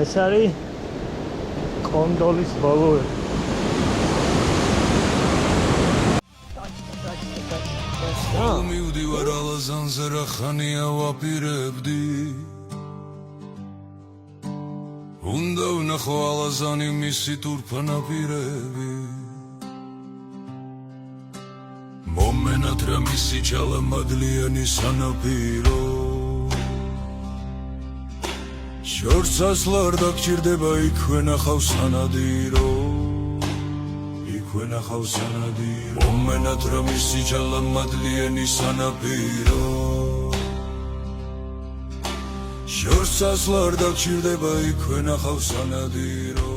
ეს არის კონდოლის ბოლო. მივდივარ ალაზანზე რა ხანია ვაპირებდი უნდა ვნახო ალაზანი მისი თურფანაპირები მომენად რა მისი ჩალამადლიანი სანაპირო შორს ასლარ დაგჭირდება იქვე ნახავს სანადირო ნახავს სანადირო მომენად რა მისი ჩალამადლიანი სანაპირო შორს ასლარ დაგჭირდება იქვე ნახავს სანადირო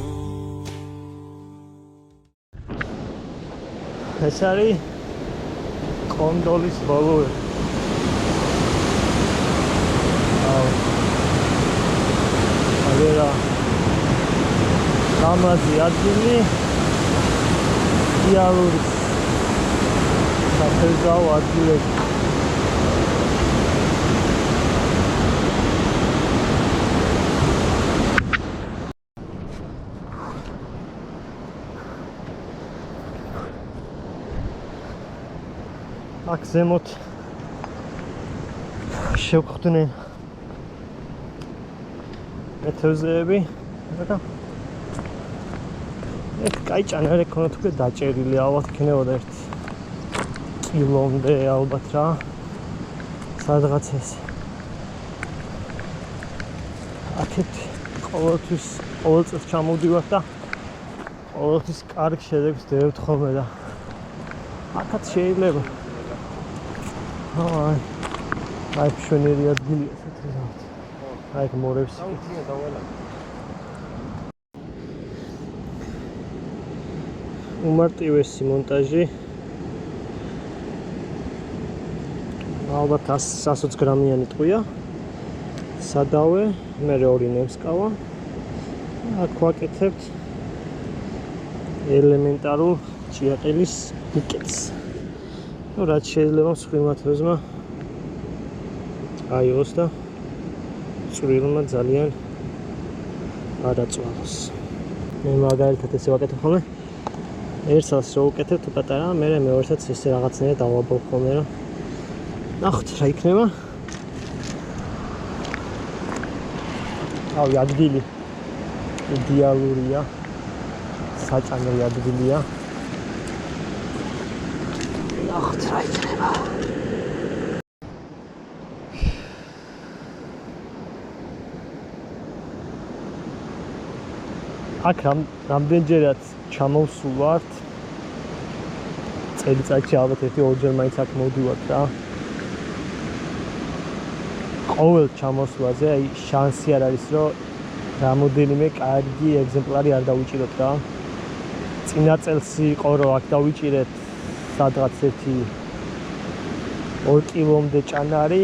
ეს არის კონდოლის ბოლო. აგერა გამაზი ადგილი იალურის საფერძაო ადგილები. აქ ზემოთ შევხვდნენ მეთევზეები და კაი ჭანარი ქონდა თქო დაჭერილი ალბათ იქნებოდა 1 კილომდე ალბათ რა სადღაც ეს აქეთ ყოველთვის ყოველ წელს ჩამოვდივარ და ყოველთვის კარგ შედეგს ვდებთ ხოლმე და აქაც შეიძლება აი შვენიერი ადგილია ესეთი რა აი მორევს უმარტივესი მონტაჟი ალბათ 120 გრამიანი ტყვია სადავე მე 2 ნემსკავა აქ ვაკეთებთ ელემენტარულ ჭიაყელის ბუკეტს რაც შეიძლება მსხვილმა თევზმა აიღოს და წვრილმა ძალიან არ აწვალოს მე მაგალითად ესე ვაკეთებ ხოლმე ერთსაც რო ვუკეთებ თუ პატარა მე მეორესაც ესე რაღაცნაირად დავაბავ ხოლმე რა ნახოთ რა იქნება ავი ადგილი იდეალურია საჭანელი ადგილია ნახოთ რა იქნება აქ რამდენჯერაც ჩამოვსულ ვართ წელიწადში ალბათ 1-2 მაინც აქ მოვდივართ რა ყოველ ჩამოსვლაზე აი შანსი არ არის რომ რამოდენიმე კარგი ეგზემპლარი არ დავიჭიროთ რა წინა წელს იყო რომ აქ დავიჭირეთ სადღაც 1-2 კილომდე ჭანარი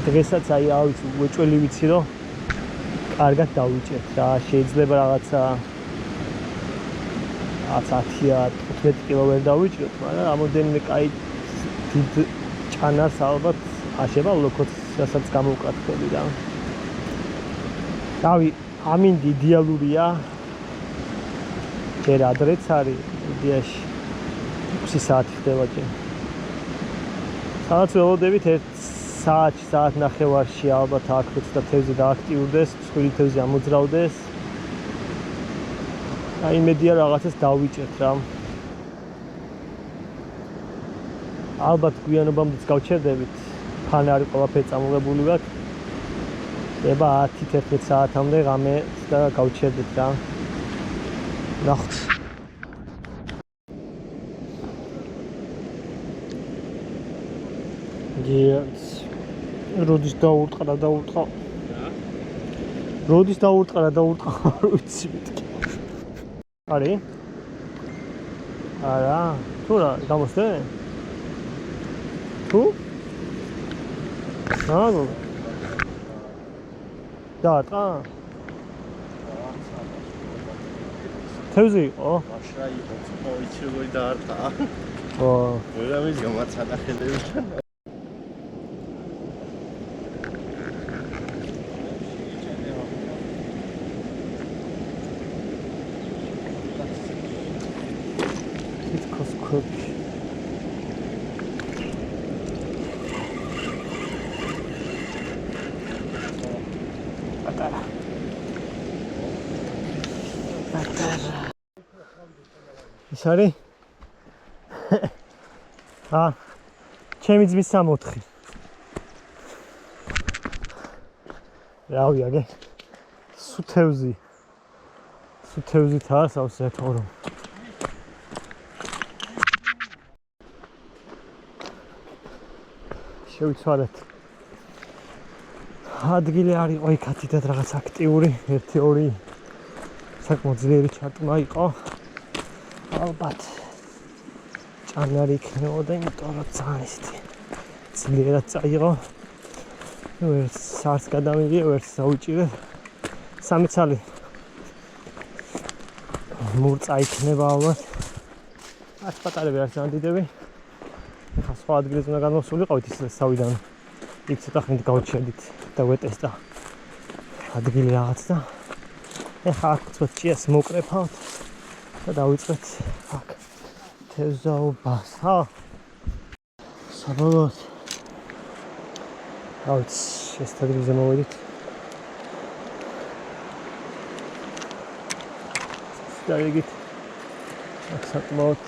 დღესაც აი ავიც უეჭველი ვიცი რომ კარგად დავიჭერთ რა შეიძლება რაღაცა 10-15 კილო ვერ დავიჭროთ მაგრამ რამოდენიმე კაი დიდ ჭანარს ალბათ აშება ლოქოს რასაც გამოვკრათქები რა დავი ამინდი იდეალურია ჯერ ადრეც არის იდეაში 6 საათი ხდება ჯერ სადაც ველოდებით 1 საათში საათ ნახევარში ალბათ აქ როცა თევზი დააქტიურდეს მსხვილი თევზი ამოძრავდეს აი იმედია რაღაცას დავიჭერთ რა ალბათ გვიანობამდეც გავჩერდებით ფანარი ყველაფერი წამოღებული გაქვს ება 10-11 საათამდე ღამე და გავჩერდით რა ნახოთ გიაც როდის დაურტყა რა როდის დაურტყა ვიცი მეთქი არის არა თუ რა გამოსდე თუ აგო დაარტყა თევზი იყო მაშრა იყო ოიცი როგორი დაარტყა ვერ ამის გამაცადა ხელებიდან ხოქი. ის არის? ჩემი ძმის 64. რავი აგე. სუთევზითაა სავსეათო რომ. შევიცვალეთ. ადგილი არ იყო იქ თითქოს რაღაც აქტიური 1-2 საკმაოდ ძლიერი ჩარტმა იყო. ალბათ ჭანარი იქნებოდა, იმიტომ რომ ძალიან ისეთი ძლიერად წაიღო. ვერც არც გადამიგია, ვერც დაუჭირე. 3 ცალი მურწა იქნება ალბათ. არც პატარები, არც ძალიან დიდები. ახლა სხვა ადგილზე უნდა გამოსულიყავით ისე სავიდან. იქ ცოტა ხნით გავჩერდით და ვეტესტა ადგილი რაღაც და ახლა აქ ვწვეთ ჭიას მოკრეფავთ და დავიწყეთ აქ თევზაობას. საბოლოოდ ავიც ეს ადგილზე მოვედით. დაიგეთ აქ საკმაოდ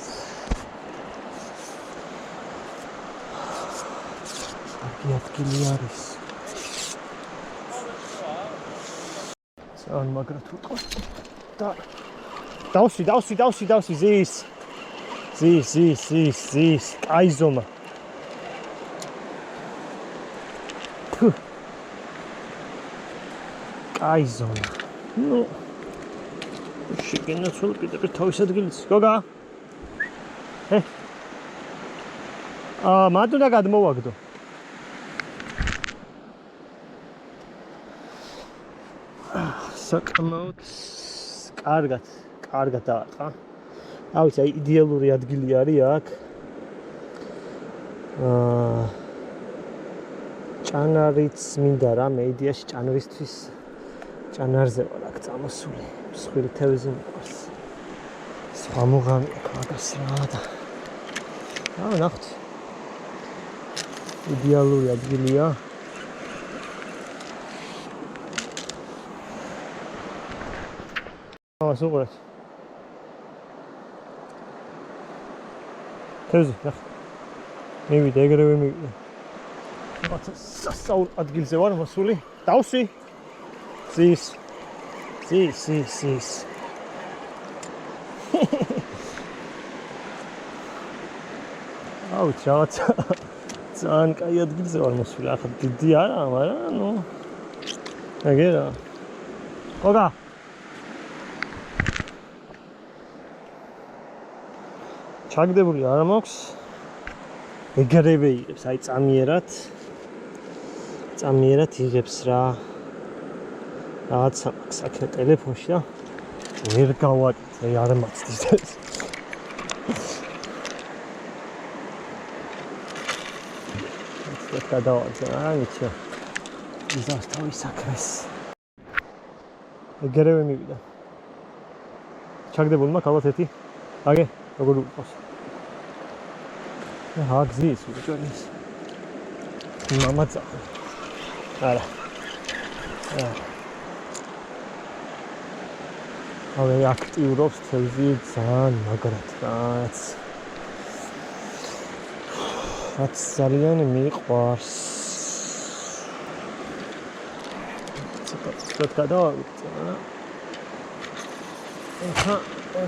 ადგილი არის. ძალიან მაგრად ვიყო და დავსვი ზის აი ზომა. აი ზომა. ნუ შეგენაცვალ კიდევ თავის ადგილს. გოგა? მანდ უნდა გადმოვაგდო. საკმაოდ კარგად დაარტყა. ავიც აი იდეალური ადგილი არის აქ. ჭანარიც მინდა რა, მე იდეაში ჭანარისთვის ჭანარზე ვარ აქ წამოსული. მსხვილი თევზი მიყვარს. სხვა მუღამი აქ მაგას რა და. ნახოთ. იდეალური ადგილია. სუპერ. თევზი, ნახე. მივიდა, ეგრევე მივიდა. რაღაცა სასაულ ადგილზე ვარ მოსული. დავსვი. ზის. აუჩ, რაღაცა ძალიან კაი ადგილზე ვარ მოსული. ახლა დიდი არა, მაგრამ ნუ ეგერა. გოგა ჩაგდებული არ მაქვს. ეგრევე იღებს, აი წამიერად იღებს რა. რაღაცა მაქვს აქ ტელეფონში და ვერ გავაკეთე, არ მაცდის ეს. ეს გადავაძე რა, ნიჩო. იზავს თავის საქმეს. ეგრევე მივიდა. ჩაგდებული მაქვს ალბათ ერთი. აგე როგორ უყავს? გზის უჭერს. მამაცა. არა. ავე აქტიურობს თევზი ძალიან მაგრად რაც ძალიან მიყვარს. ცოტა გადავაგდე რა.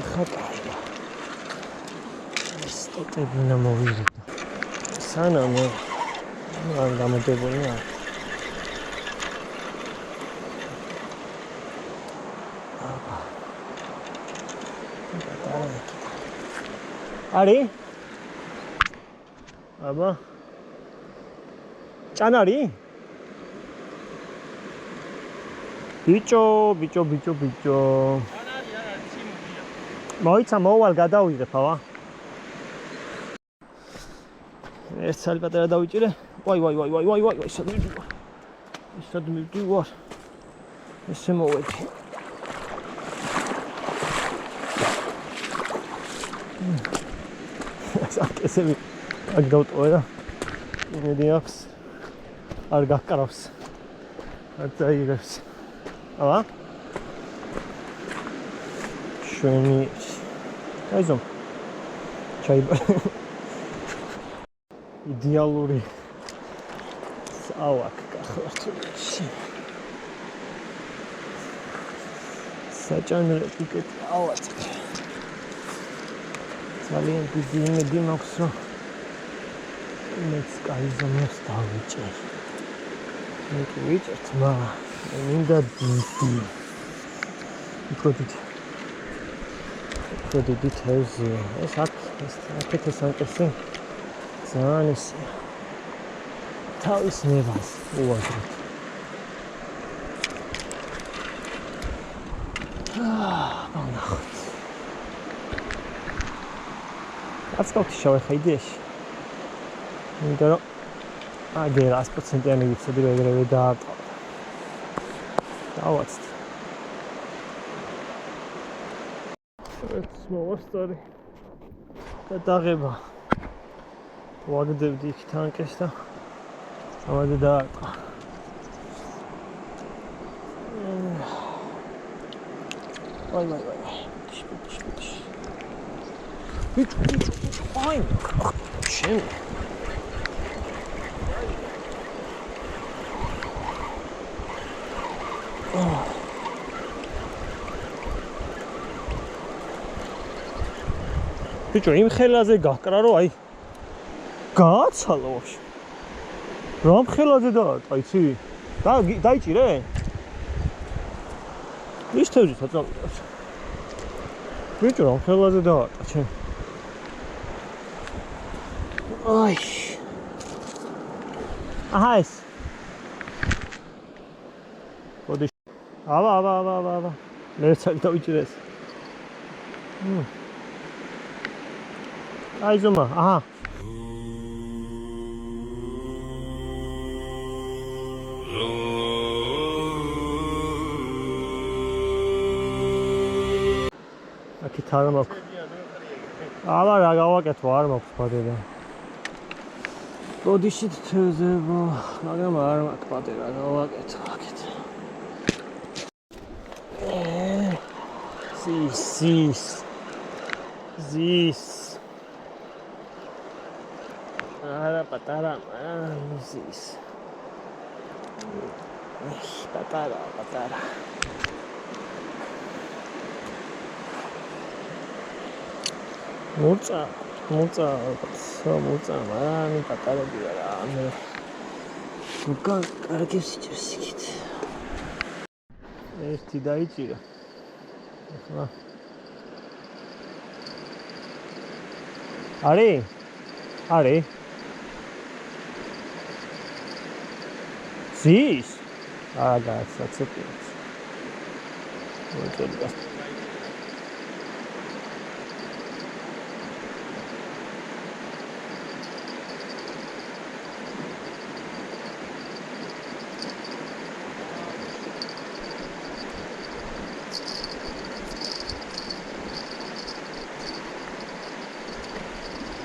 ახლა კაია. სტოტები უნდა მოვიღო. სანამ არ გამოდებული არ. არი? აბა. ჭანარი? ბიჭო. მოიცა მოვალ გადავიღებ ავა. ეს ცალი პატარა დავიჭირე. ვაი, სად მივდივარ. ესე მოვედი. საკესები აქ დავტოვე და იმედი აქვს არ გაკრავს არ წაიღებს აბა შვენი აიზო ჩაიბა იდეალური ავაკ გახართულში საჭანრე პიკეტი ავაწყე ძალიან დიდი იმედი მაქვს რომ მეც კაიზომებს დავიჭერ მე კი ვიჭერთ მაგრამ მინდა დიდი უფრო დიდი თევზი ეს აქეთ ეს ანკესი ძალიან ისე თავის ნებას უაზროთ ვნახოთ აცკავთ შავე ხაიდიაში იმიტომ რომ აგერ 100%-იანი ვიცოდი რომ ეგრევე დაარტყავ დავაცთ ეს მოვასწარი და დაღება ვაგდებდი იქ თანკეს და ამაზე დაარტყა ვაი ბიჭო აი შენ ბიჭო იმ ხელაზე გაკრა რომ აი გააცალა ვაფშე რამ ხელაზე დაარტყა იცი დაიჭირე ის თევზი საწამლავს ბიჭო რამ ხელაზე დაარტყა ჩემ აი აჰა ეს ოდი აბა მე ცალ დავიჭირეს აი ზომა აჰა აქეთ არ მაქვს აბა რა გავაკეთო არ მაქვს პატარა ბოდიში თევზებო მაგრამ არ მაქვს პატარა გავაკეთო აქეთ ზის არა პატარა ზის პატარა მოწა მაგრამ პატარები არა მე უკან კარგებს იჭერს იქით ერთი დაიჭირა ახლა არის ზის არა გასაცეპებს მოწედა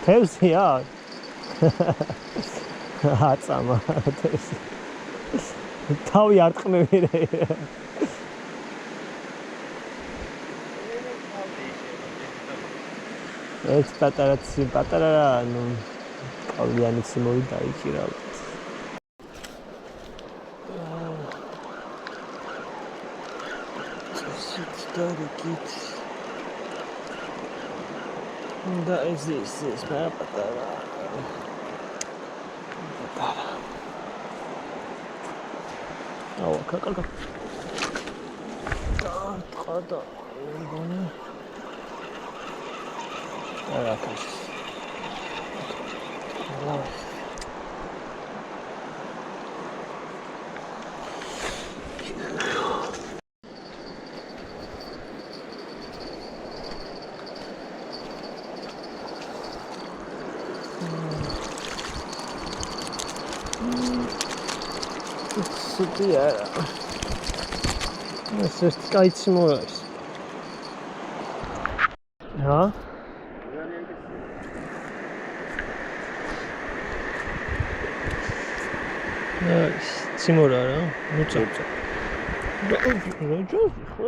თევზია აწამა თევზი თავი არ ტყმევი რე ეს პატარა ნუ ყავლიანიც მოვიდაიჭირა ისტორიკით და ეს პატარა აუ კაკაკა და გონი არა კაშ Super. Es ist geizmos. Ja. ციმორა რა, მუცა. ჯოზი ხო?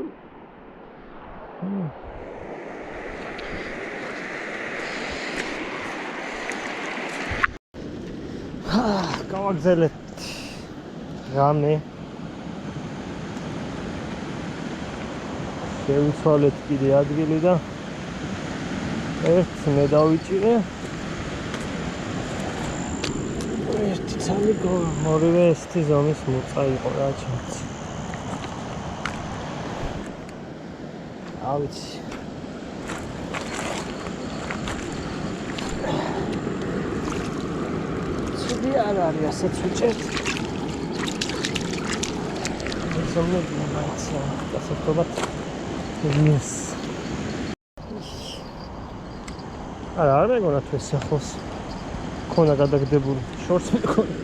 გავაგზავნეთ რამე. შევიცვალეთ კიდე ადგილი და ერთ მე დავიჭირე. ერთი ცალი მორივე ესეთი ზომის მუცა იყო რა ჩემს. ავიცი. ცუდი არ არის ასეც უჭერთ. ზომები მაინც დასაწყობად ის. არ მეგონა თუ ეს ახლოს ქონა გადაგდებული შორს მეკონა.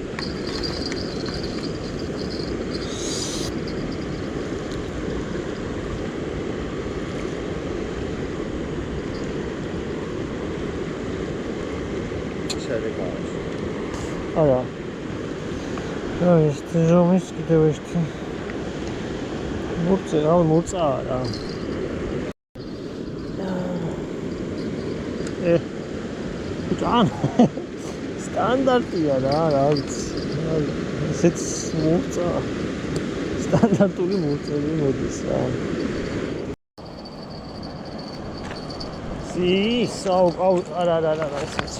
არა. ეს ზომის კიდევ ერთი. მურწა რა. ჯან სტანდარტია რა ვიცი. ესეც მურწა. სტანდარტული მურწები მოდის რა. არა ესეც.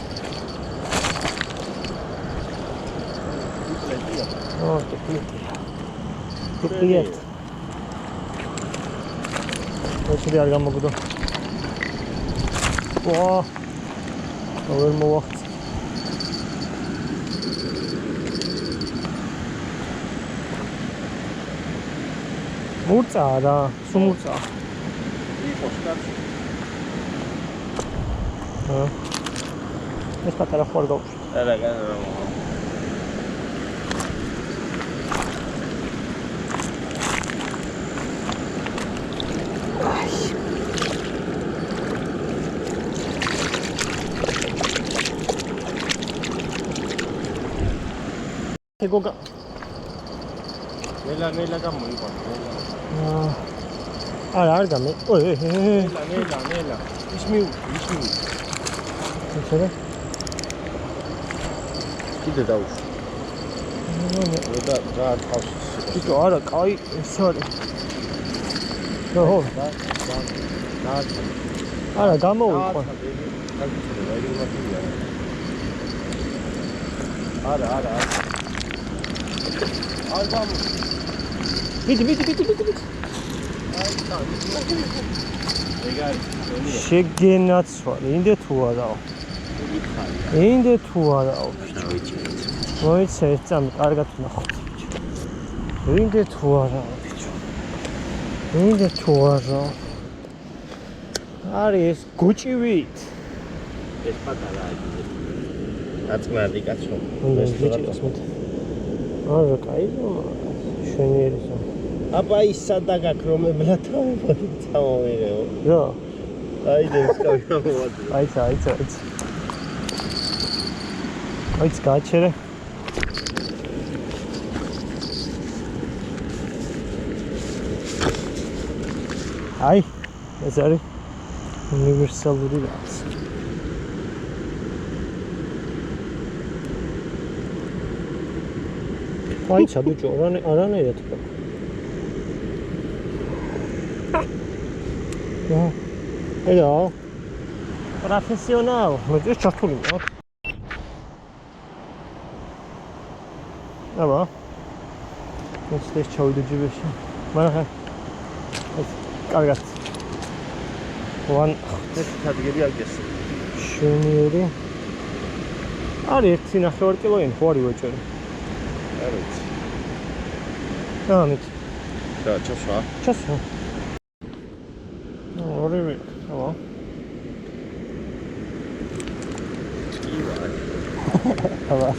ტუპლიეთ. ეს არ გამოგვდო. ვა. ვერ მოვახცე. მურწა რა, სუმურწა. იყო სტაცი. ეს პატარა ხوار გავუშვი. არა. ეგოგა ნელა გამოიყო. არ გამე. ნელა. ის მიუ. შეიძლება? კიდე დავუშვი. და რა თავს. იტო არა, კაი, ეს არის. ხო. არა, გამოიყო. არა. ალბამ. ბიდი. შეგენაცვალე, ინდე თუ არაო. მოიცა ეს წამი კარგად ვნახოთ. ინდე თუ არაო. არის ეს გუჭივით. ეს პატარა აიძე. აწმარი კაცო. ეს არა, კაი ზომა. შვენიერი ზომა. აბა ის სადაგაკ რომლებად წამოვიღეო. რა? აიდე სკავი გამოვადი. აიცა. აიც გააჩერე. აი, ეს არის უნივერსალური რაღაც. აიცა ბიჭო, არანაირად ხო. Hello. Professional. მოდი ჩართული ვარ. აბა. ეს ჩავიდე ჯიბეში. მაგრამ ეს კარგად. ეს ადგილი აგესა. შვენიერი. არის 1.5 კილოიანი ხო არის ვეჭერი. არ ვიცი. ამით. და ჩასვა. ორივე, აბა. აბა.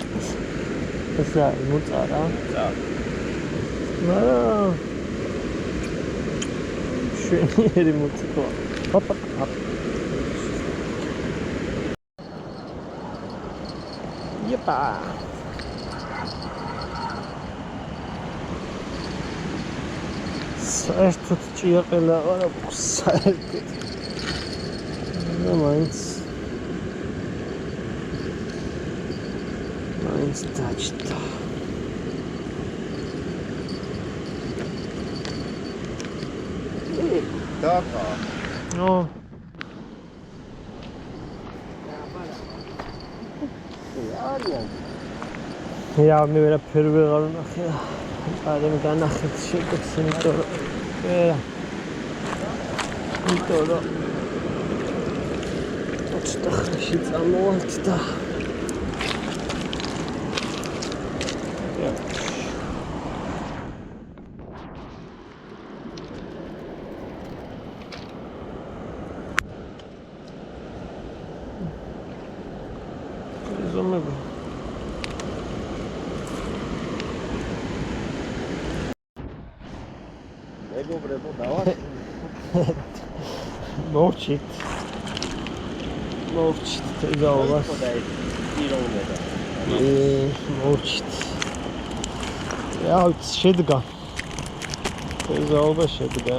ეს მუცა რა. შვენიერი მუციკა. ჰოპა. Yepa. საერთოდ ჭიაყელა არა საერთოდ და მაინც დაჭდა დაკა ნო Ja, mir wäre Perüber nachher. Bei dem gar nachher schicken sie nicht oder. Ja. Nicht oder. Das ist doch jetzt am Mond da. Ja. So mir. მეგობრებო დავარ მოვჭით ზაობას მოვჭით რა შედგა ზაობა შედგა